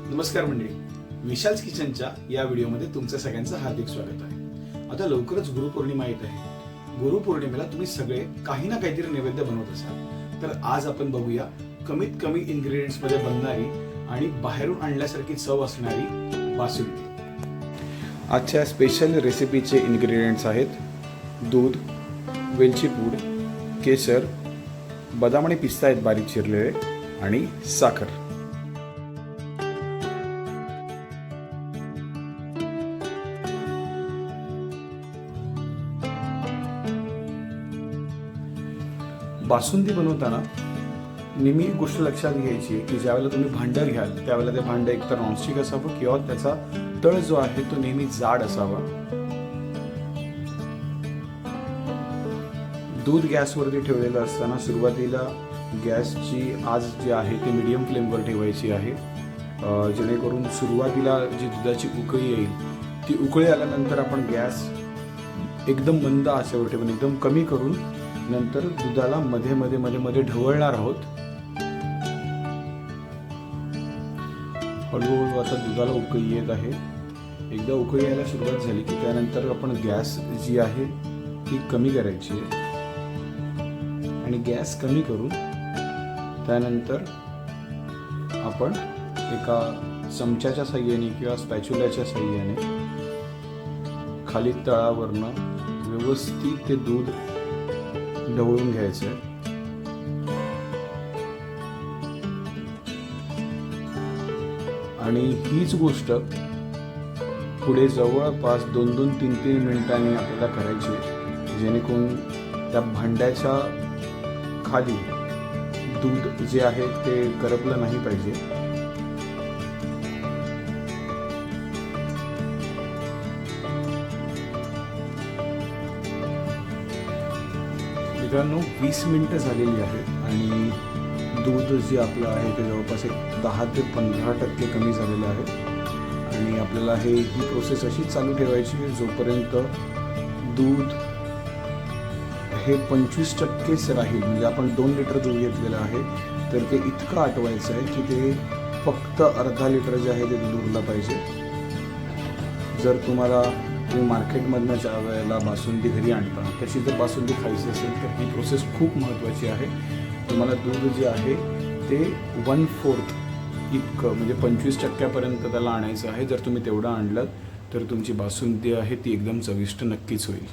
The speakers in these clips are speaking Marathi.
नमस्कार मंडळी, विशाल्स किचनच्या या व्हिडिओमध्ये तुमचं सगळ्यांचं हार्दिक स्वागत आहे. आता लवकरच गुरुपौर्णिमा येत आहे. गुरुपौर्णिमेला तुम्ही सगळे काही ना काहीतरी नैवेद्य बनवत असाल. तर आज आपण बघूया कमीत कमी इन्ग्रेडियंट्स मध्ये बनणारी आणि बाहेरून आणल्यासारखी चव असणारी बासुंदी. आजच्या स्पेशल रेसिपीचे इन्ग्रेडियंट्स आहेत दूध, वेलची पूड, केशर, बदाम आणि पिस्ता आहेत बारीक चिरलेले आणि साखर. बासुंदी बनवताना नेहमी एक गोष्ट लक्षात घ्यायची की ज्यावेळेला तुम्ही भांडं घ्याल त्यावेळेला ते भांडं एकतर नॉनस्टिक असावं किंवा त्याचा तळ जो आहे तो नेहमी जाड असावा. दूध गॅसवरती ठेवलेलं असताना सुरुवातीला गॅसची आच जी आहे ती मीडियम फ्लेमवर ठेवायची आहे, जेणेकरून सुरुवातीला जी दुधाची उकळी येईल ती उकळी आल्यानंतर आपण गॅस एकदम मंद आचेवर ठेवून एकदम कमी करून नंतर दुधाला मध्ये मध्ये मध्ये मध्ये ढवळणार आहोत. हळूहळू आता दुधाला उकळी येत आहे. एकदा उकळी यायला सुरुवात झाली की त्यानंतर आपण गॅस जी आहे ती कमी करायची आहे आणि गॅस कमी करून त्यानंतर आपण एका चमच्याच्या साहाय्याने किंवा स्पॅच्युलाच्या साहाय्याने खाली तळावरनं व्यवस्थित ते दूध ढवळून घ्यायचं आहे. आणि हीच गोष्ट पुढे जवळपास 2-3 मिनिटांनी आपल्याला करायची, जेणेकरून त्या भांड्याच्या खाली दूध जे आहे ते करपलं नाही पाहिजे. मित्रांनो, 20 मिनिटं झालेली आहेत आणि दूध जे आपलं आहे ते जवळपास 10 ते 15% कमी झालेलं आहे. आणि आपल्याला ही प्रोसेस अशी चालू ठेवायची आहे जोपर्यंत दूध हे 25% राहील. म्हणजे आपण 2 लिटर दूध घेतलेलं आहे तर ते इतकं आटवायचं आहे की ते फक्त अर्धा लिटर जे आहे ते दूध उरलं पाहिजे. जर तुम्हाला तुम्ही मार्केटमधनं ज्या वेळेला बासुंदी घरी आणता त्याची जर बासुंदी खायची असेल तर ही प्रोसेस खूप महत्त्वाची आहे. तुम्हाला दूध जे आहे ते 1/4 इतकं म्हणजे 25% त्याला आणायचं आहे. जर तुम्ही तेवढं आणलं तर तुमची बासुंदी आहे ती एकदम चविष्ट नक्कीच होईल.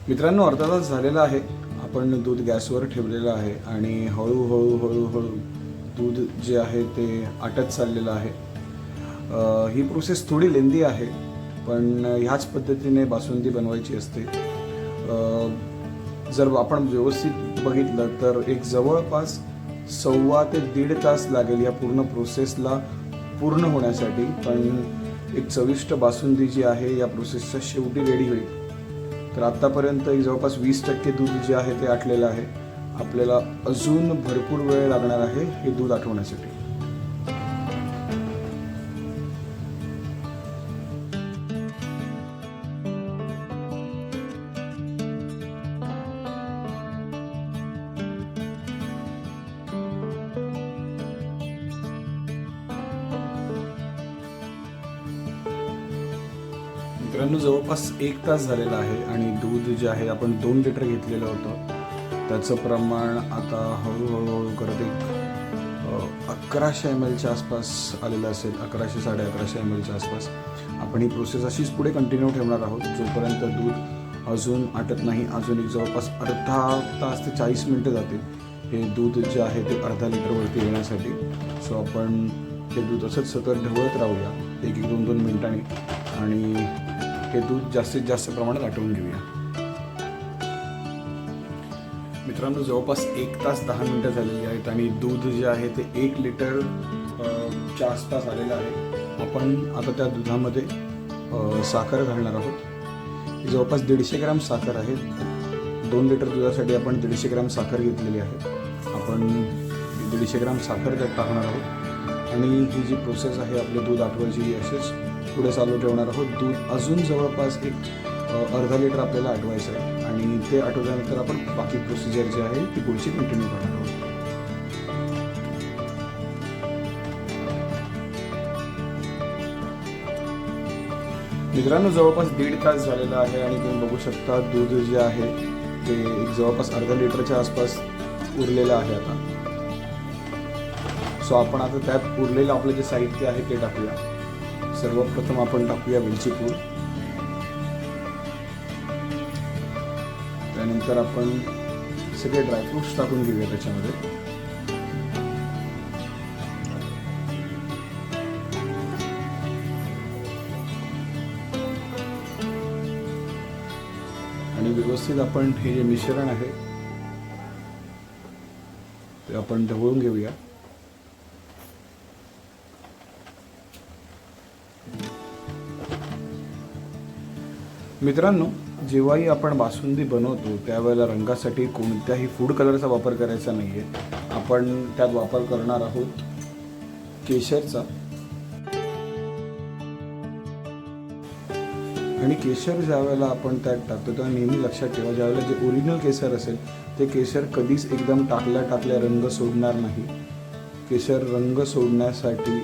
मित्रांनो, अर्धा तास झालेला आहे. आपण दूध गॅसवर ठेवलेलं आहे आणि हळूहळू हळूहळू दूध जे आहे ते आटत चाललेलं आहे. ही प्रोसेस थोडी लेंदी आहे पण ह्याच पद्धतीने बासुंदी बनवायची असते. जर आपण व्यवस्थित बघितलं तर एक जवळपास 1.25 ते 1.5 तास लागेल या पूर्ण प्रोसेसला पूर्ण होण्यासाठी. पण एक चविष्ट बासुंदी जी आहे या प्रोसेसच्या शेवटी रेडी होईल. तर आत्तापर्यंत जवळपास 20% दूध जे आहे ते आटलेलं आहे. आपल्याला अजून भरपूर वेळ लागणार आहे हे दूध आटवण्यासाठी. मित्रांनो, जवळपास 1 तास झालेला आहे आणि दूध जे आहे आपण 2 लिटर घेतलेलं होतं त्याचं प्रमाण आता हळूहळू करत 1100 mlच्या आसपास आलेलं असेल. 1100-1150 mlच्या आसपास. आपण ही प्रोसेस अशीच पुढे कंटिन्यू ठेवणार आहोत जोपर्यंत दूध अजून आटत नाही. अजून एक जवळपास अर्धा तास ते 40 मिनिटं जातील हे दूध जे आहे ते अर्धा लिटरवरती येण्यासाठी. सो आपण हे दूध असंच सतत ढवळत राहूया 1-2 मिनिटांनी आणि हे दूध जास्तीत जास्त प्रमाणात आटवून घेऊया. मित्रांनो, जवळपास 1 तास 10 मिनिटं झालेली आहेत आणि दूध जे आहे ते 1 लिटर च्या आसपास आलेलं आहे. आपण आता त्या दुधामध्ये साखर घालणार आहोत. जवळपास 150 ग्रॅम साखर आहे. 2 लिटर दुधासाठी आपण 150 ग्रॅम साखर घेतलेली आहे. आपण 150 ग्रॅम साखर त्यात टाकणार आहोत आणि ही जी प्रोसेस आहे आपलं दूध आटवायची ही असेच पुढे चालू ठेवणार आहोत. दूध अजून जवळपास अर्धा लिटर आपल्याला आटवायचं आहे आणि ते आटवल्यानंतर आपण बाकी प्रोसिजर जी आहे ती पुढची कंटिन्यू करणार आहोत. मित्रांनो, जवळपास 1.5 तास झालेला आहे आणि तुम्ही बघू शकता दूध जे आहे ते एक जवळपास अर्धा लिटरच्या आसपास उरलेलं आहे आता. सो आपण आता त्यात उरलेलं आपलं जे साहित्य आहे ते टाकूया. सर्वप्रथम आपण टाकूया वेलची पूड. त्यानंतर आपण सगळे ड्रायफ्रुट्स टाकून घेऊया त्याच्यामध्ये. आणि व्यवस्थित आपण हे जे मिश्रण आहे ते आपण ढवळून घेऊया. मित्रांनो, जेव्हाही आपण बासुंदी बनवतो त्यावेळेला रंगासाठी कोणत्याही फूड कलरचा वापर करायचा नाही आहे. आपण त्यात वापर करणार आहोत केशरचा. आणि केशर ज्या वेळेला आपण त्यात टाकतो तेव्हा नेहमी लक्षात ठेवा, ज्यावेळेला जे ओरिजिनल केशर असेल ते केशर कधीच एकदम टाकल्या रंग सोडणार नाही. केशर रंग सोडण्यासाठी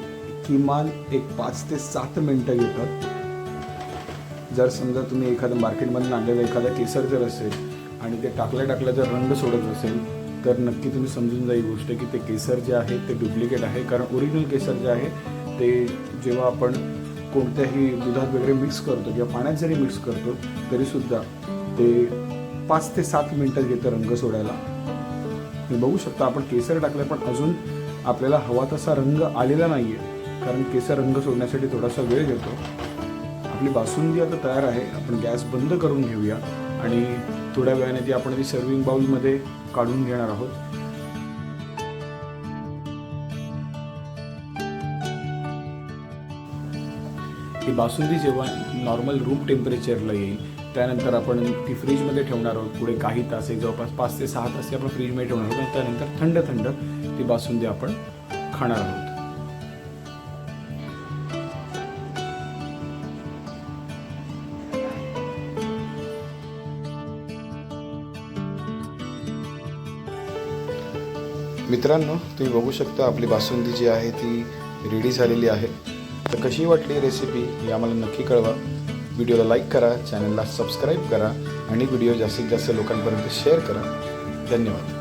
किमान एक 5 ते 7 मिनटं घेतात. जर समजा तुम्ही एखादं मार्केटमधून आणलेलं एखादा केसर जर असेल आणि ते टाकल्या जर रंग सोडत असेल तर नक्की तुम्ही समजून जा ही गोष्ट की ते केसर जे आहे ते डुप्लिकेट आहे. कारण ओरिजिनल केसर जे आहे ते जेव्हा आपण कोणत्याही दुधात वगैरे मिक्स करतो किंवा पाण्यात जरी मिक्स करतो तरीसुद्धा ते 5 ते 7 मिनटं घेतं रंग सोडायला. तुम्ही बघू शकता आपण केसर टाकलं पण अजून आपल्याला हवा तसा रंग आलेला नाही आहे, कारण केसर रंग सोडण्यासाठी थोडासा वेळ घेतो. आपली बासुंदी आता तयार आहे. आपण गॅस बंद करून घेऊया आणि थोड्या वेळाने ती आपण ती सर्विंग बाउलमध्ये काढून घेणार आहोत. ही बासुंदी जेव्हा नॉर्मल रूम टेम्परेचरला येईल त्यानंतर आपण ती फ्रीजमध्ये ठेवणार आहोत. पुढे काही तास, जवळपास 5 ते 6 तास आपण फ्रीजमध्ये ठेवणार आहोत. त्यानंतर थंड ती बासुंदी आपण खाणार आहोत. मित्रांनो, तुम्ही बघू शकता आपली बासुंदी जी आहे ती रेडी झालेली आहे. तर कशी वाटली रेसिपी हे आम्हाला नक्की कळवा. व्हिडिओला लाईक करा, चॅनलला सबस्क्राईब करा आणि व्हिडिओ जास्तीत जास्त लोकांपर्यंत शेअर करा. धन्यवाद.